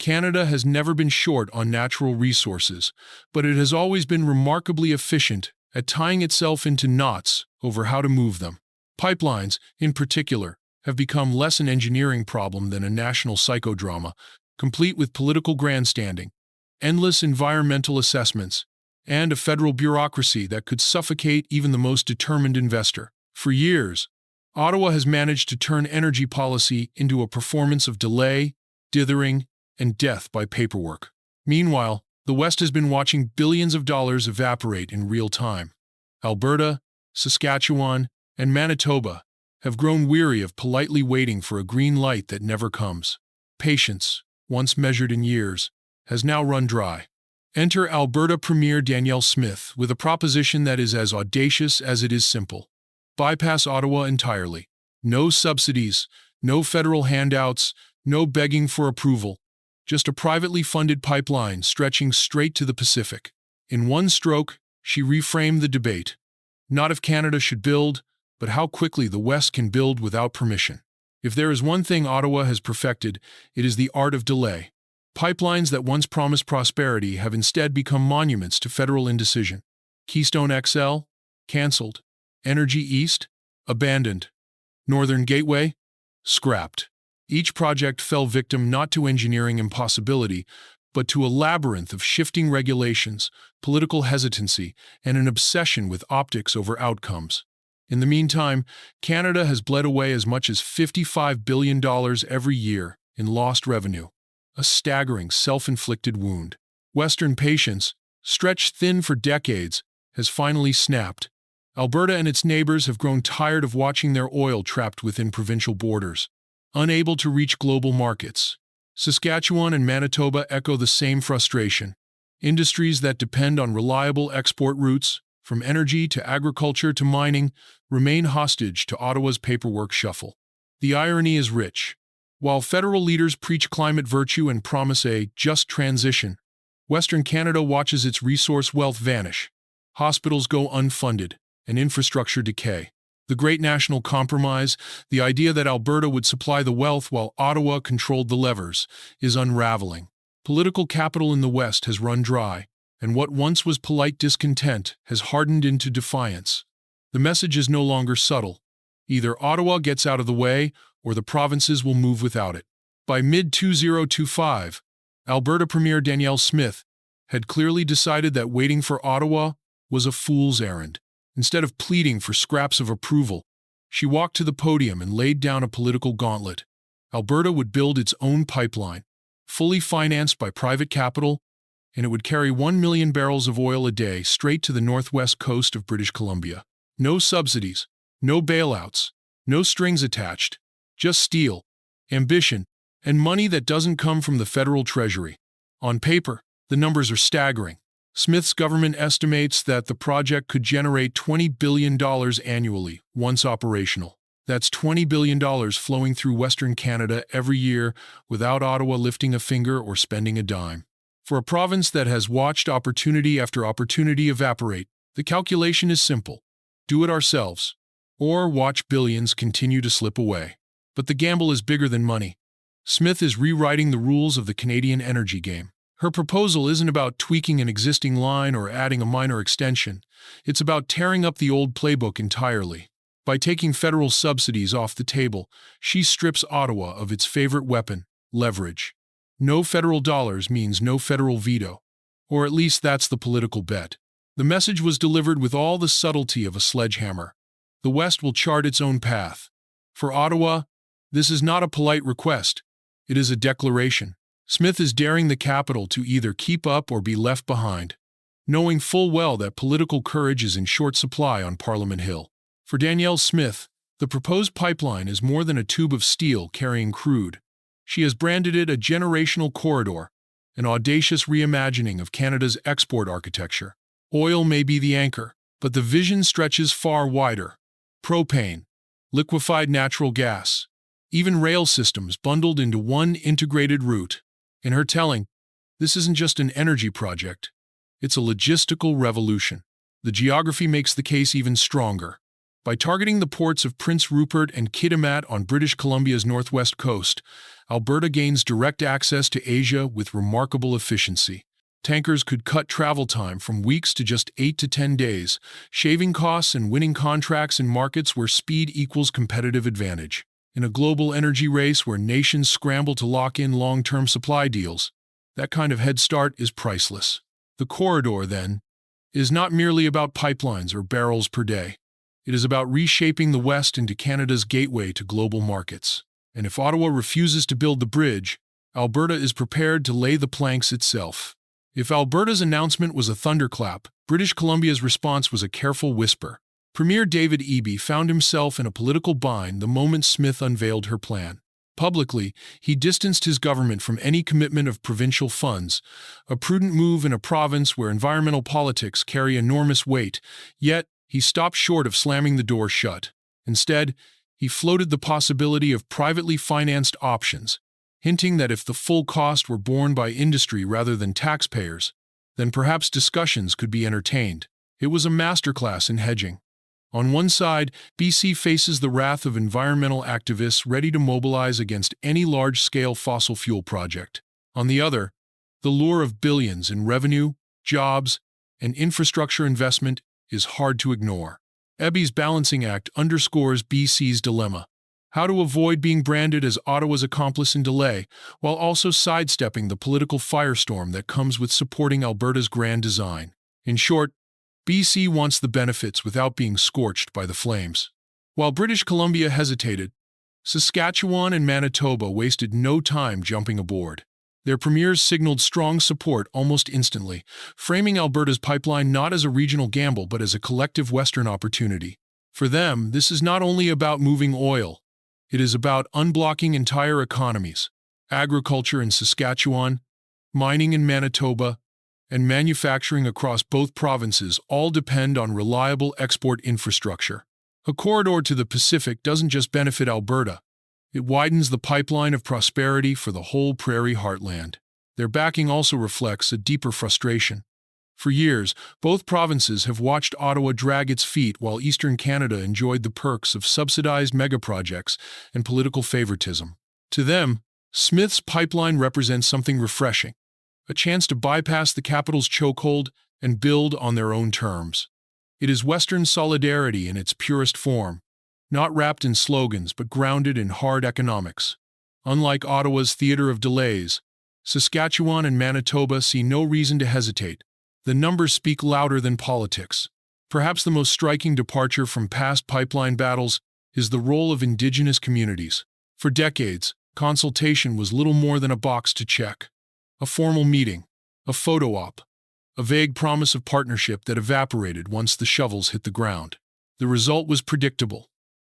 Canada has never been short on natural resources, but it has always been remarkably efficient at tying itself into knots over how to move them. Pipelines, in particular, have become less an engineering problem than a national psychodrama, complete with political grandstanding, endless environmental assessments, and a federal bureaucracy that could suffocate even the most determined investor. For years, Ottawa has managed to turn energy policy into a performance of delay, dithering, and death by paperwork. Meanwhile, the West has been watching billions of dollars evaporate in real time. Alberta, Saskatchewan, and Manitoba have grown weary of politely waiting for a green light that never comes. Patience, once measured in years, has now run dry. Enter Alberta Premier Danielle Smith with a proposition that is as audacious as it is simple. Bypass Ottawa entirely. No subsidies, no federal handouts, no begging for approval. Just a privately funded pipeline stretching straight to the Pacific. In one stroke, she reframed the debate. Not if Canada should build, but how quickly the West can build without permission. If there is one thing Ottawa has perfected, it is the art of delay. Pipelines that once promised prosperity have instead become monuments to federal indecision. Keystone XL? Cancelled. Energy East? Abandoned. Northern Gateway? Scrapped. Each project fell victim not to engineering impossibility, but to a labyrinth of shifting regulations, political hesitancy, and an obsession with optics over outcomes. In the meantime, Canada has bled away as much as $55 billion every year in lost revenue. A staggering, self-inflicted wound. Western patience, stretched thin for decades, has finally snapped. Alberta and its neighbors have grown tired of watching their oil trapped within provincial borders, unable to reach global markets. Saskatchewan and Manitoba echo the same frustration. Industries that depend on reliable export routes, from energy to agriculture to mining, remain hostage to Ottawa's paperwork shuffle. The irony is rich. While federal leaders preach climate virtue and promise a just transition, Western Canada watches its resource wealth vanish. Hospitals go unfunded, and infrastructure decay. The Great National Compromise, the idea that Alberta would supply the wealth while Ottawa controlled the levers, is unraveling. Political capital in the West has run dry, and what once was polite discontent has hardened into defiance. The message is no longer subtle. Either Ottawa gets out of the way, or the provinces will move without it. By mid-2025, Alberta Premier Danielle Smith had clearly decided that waiting for Ottawa was a fool's errand. Instead of pleading for scraps of approval, she walked to the podium and laid down a political gauntlet. Alberta would build its own pipeline, fully financed by private capital, and it would carry 1 million barrels of oil a day straight to the northwest coast of British Columbia. No subsidies, no bailouts, no strings attached, just steel, ambition, and money that doesn't come from the federal treasury. On paper, the numbers are staggering. Smith's government estimates that the project could generate $20 billion annually once operational. That's $20 billion flowing through Western Canada every year without Ottawa lifting a finger or spending a dime. For a province that has watched opportunity after opportunity evaporate, the calculation is simple. Do it ourselves, or watch billions continue to slip away. But the gamble is bigger than money. Smith is rewriting the rules of the Canadian energy game. Her proposal isn't about tweaking an existing line or adding a minor extension. It's about tearing up the old playbook entirely. By taking federal subsidies off the table, she strips Ottawa of its favorite weapon, leverage. No federal dollars means no federal veto. Or at least that's the political bet. The message was delivered with all the subtlety of a sledgehammer. The West will chart its own path. For Ottawa, this is not a polite request. It is a declaration. Smith is daring the capital to either keep up or be left behind, knowing full well that political courage is in short supply on Parliament Hill. For Danielle Smith, the proposed pipeline is more than a tube of steel carrying crude. She has branded it a generational corridor, an audacious reimagining of Canada's export architecture. Oil may be the anchor, but the vision stretches far wider. Propane, liquefied natural gas, even rail systems bundled into one integrated route. In her telling, this isn't just an energy project, it's a logistical revolution. The geography makes the case even stronger. By targeting the ports of Prince Rupert and Kitimat on British Columbia's northwest coast, Alberta gains direct access to Asia with remarkable efficiency. Tankers could cut travel time from weeks to just 8 to 10 days, shaving costs and winning contracts in markets where speed equals competitive advantage. In a global energy race where nations scramble to lock in long-term supply deals, that kind of head start is priceless. The corridor, then, is not merely about pipelines or barrels per day. It is about reshaping the West into Canada's gateway to global markets. And if Ottawa refuses to build the bridge, Alberta is prepared to lay the planks itself. If Alberta's announcement was a thunderclap, British Columbia's response was a careful whisper. Premier David Eby found himself in a political bind the moment Smith unveiled her plan. Publicly, he distanced his government from any commitment of provincial funds, a prudent move in a province where environmental politics carry enormous weight, yet he stopped short of slamming the door shut. Instead, he floated the possibility of privately financed options, hinting that if the full cost were borne by industry rather than taxpayers, then perhaps discussions could be entertained. It was a masterclass in hedging. On one side, BC faces the wrath of environmental activists ready to mobilize against any large-scale fossil fuel project. On the other, the lure of billions in revenue, jobs, and infrastructure investment is hard to ignore. Eby's balancing act underscores BC's dilemma: how to avoid being branded as Ottawa's accomplice in delay, while also sidestepping the political firestorm that comes with supporting Alberta's grand design. In short, BC wants the benefits without being scorched by the flames. While British Columbia hesitated, Saskatchewan and Manitoba wasted no time jumping aboard. Their premiers signaled strong support almost instantly, framing Alberta's pipeline not as a regional gamble but as a collective Western opportunity. For them, this is not only about moving oil, it is about unblocking entire economies. Agriculture in Saskatchewan, mining in Manitoba, and manufacturing across both provinces all depend on reliable export infrastructure. A corridor to the Pacific doesn't just benefit Alberta, it widens the pipeline of prosperity for the whole prairie heartland. Their backing also reflects a deeper frustration. For years, both provinces have watched Ottawa drag its feet while Eastern Canada enjoyed the perks of subsidized megaprojects and political favoritism. To them, Smith's pipeline represents something refreshing, a chance to bypass the capital's chokehold and build on their own terms. It is Western solidarity in its purest form, not wrapped in slogans but grounded in hard economics. Unlike Ottawa's theater of delays, Saskatchewan and Manitoba see no reason to hesitate. The numbers speak louder than politics. Perhaps the most striking departure from past pipeline battles is the role of Indigenous communities. For decades, consultation was little more than a box to check. A formal meeting, a photo op, a vague promise of partnership that evaporated once the shovels hit the ground. The result was predictable: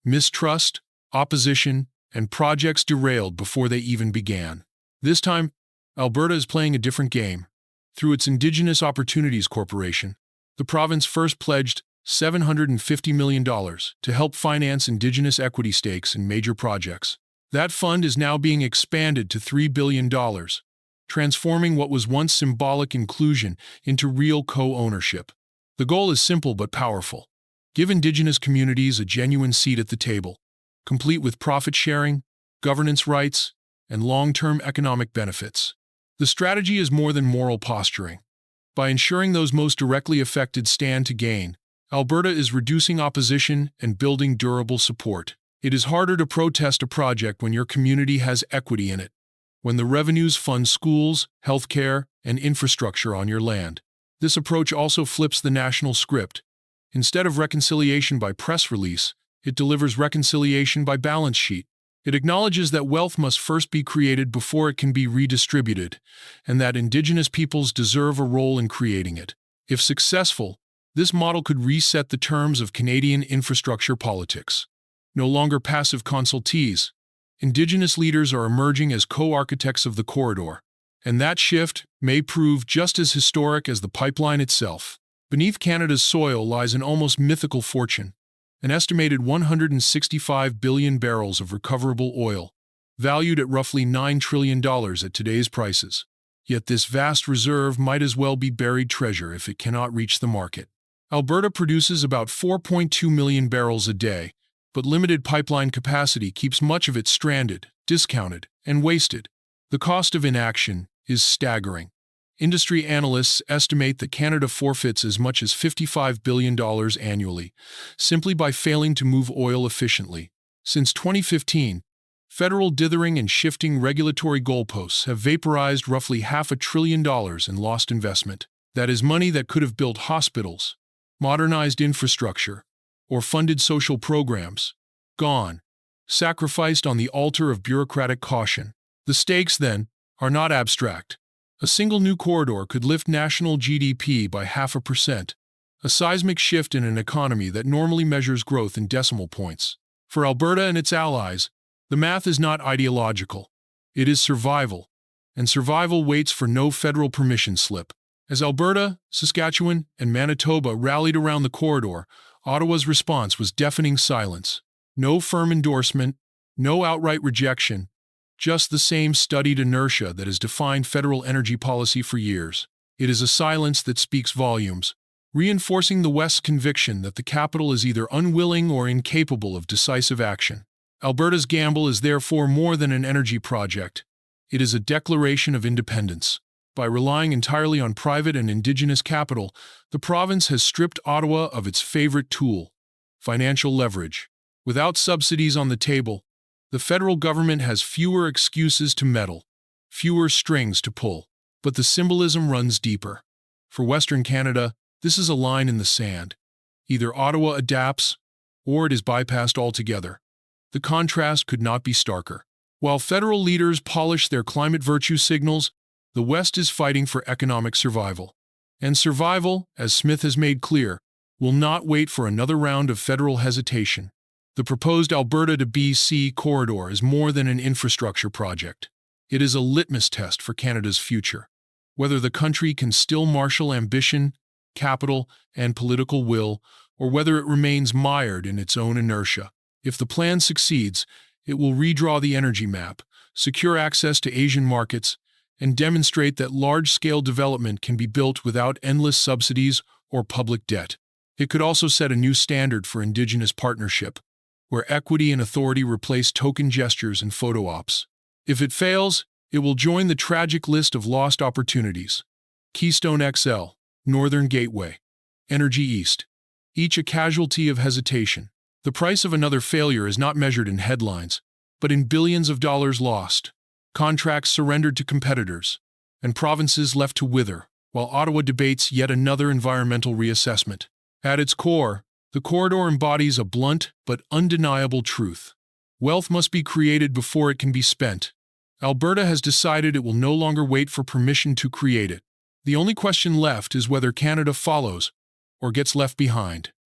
mistrust, opposition, and projects derailed before they even began. This time, Alberta is playing a different game. Through its Indigenous Opportunities Corporation, the province first pledged $750 million to help finance Indigenous equity stakes in major projects. That fund is now being expanded to $3 billion, transforming what was once symbolic inclusion into real co-ownership. The goal is simple but powerful: give Indigenous communities a genuine seat at the table, complete with profit sharing, governance rights, and long-term economic benefits. The strategy is more than moral posturing. By ensuring those most directly affected stand to gain, Alberta is reducing opposition and building durable support. It is harder to protest a project when your community has equity in it, when the revenues fund schools, healthcare, and infrastructure on your land. This approach also flips the national script. Instead of reconciliation by press release, it delivers reconciliation by balance sheet. It acknowledges that wealth must first be created before it can be redistributed, and that Indigenous peoples deserve a role in creating it. If successful, this model could reset the terms of Canadian infrastructure politics. No longer passive consultees, Indigenous leaders are emerging as co-architects of the corridor, and that shift may prove just as historic as the pipeline itself. Beneath Canada's soil lies an almost mythical fortune: an estimated 165 billion barrels of recoverable oil, valued at roughly $9 trillion at today's prices. Yet this vast reserve might as well be buried treasure if it cannot reach the market. Alberta produces about 4.2 million barrels a day, but limited pipeline capacity keeps much of it stranded, discounted, and wasted. The cost of inaction is staggering. Industry analysts estimate that Canada forfeits as much as $55 billion annually, simply by failing to move oil efficiently. Since 2015, federal dithering and shifting regulatory goalposts have vaporized roughly $500 billion in lost investment. That is money that could have built hospitals, modernized infrastructure, or funded social programs. Gone. Sacrificed on the altar of bureaucratic caution. The stakes, then, are not abstract. A single new corridor could lift national GDP by 0.5%, a seismic shift in an economy that normally measures growth in decimal points. For Alberta and its allies, the math is not ideological. It is survival, and survival waits for no federal permission slip. As Alberta, Saskatchewan, and Manitoba rallied around the corridor, Ottawa's response was deafening silence. No firm endorsement, no outright rejection, just the same studied inertia that has defined federal energy policy for years. It is a silence that speaks volumes, reinforcing the West's conviction that the capital is either unwilling or incapable of decisive action. Alberta's gamble is therefore more than an energy project. It is a declaration of independence. By relying entirely on private and Indigenous capital, the province has stripped Ottawa of its favorite tool, financial leverage. Without subsidies on the table, the federal government has fewer excuses to meddle, fewer strings to pull. But the symbolism runs deeper. For Western Canada, this is a line in the sand. Either Ottawa adapts, or it is bypassed altogether. The contrast could not be starker. While federal leaders polish their climate virtue signals, the West is fighting for economic survival. And survival, as Smith has made clear, will not wait for another round of federal hesitation. The proposed Alberta to BC corridor is more than an infrastructure project. It is a litmus test for Canada's future. Whether the country can still marshal ambition, capital, and political will, or whether it remains mired in its own inertia. If the plan succeeds, it will redraw the energy map, secure access to Asian markets, and demonstrate that large-scale development can be built without endless subsidies or public debt. It could also set a new standard for Indigenous partnership, where equity and authority replace token gestures and photo ops. If it fails, it will join the tragic list of lost opportunities. Keystone XL, Northern Gateway, Energy East, each a casualty of hesitation. The price of another failure is not measured in headlines, but in billions of dollars lost, contracts surrendered to competitors, and provinces left to wither, while Ottawa debates yet another environmental reassessment. At its core, the corridor embodies a blunt but undeniable truth. Wealth must be created before it can be spent. Alberta has decided it will no longer wait for permission to create it. The only question left is whether Canada follows or gets left behind.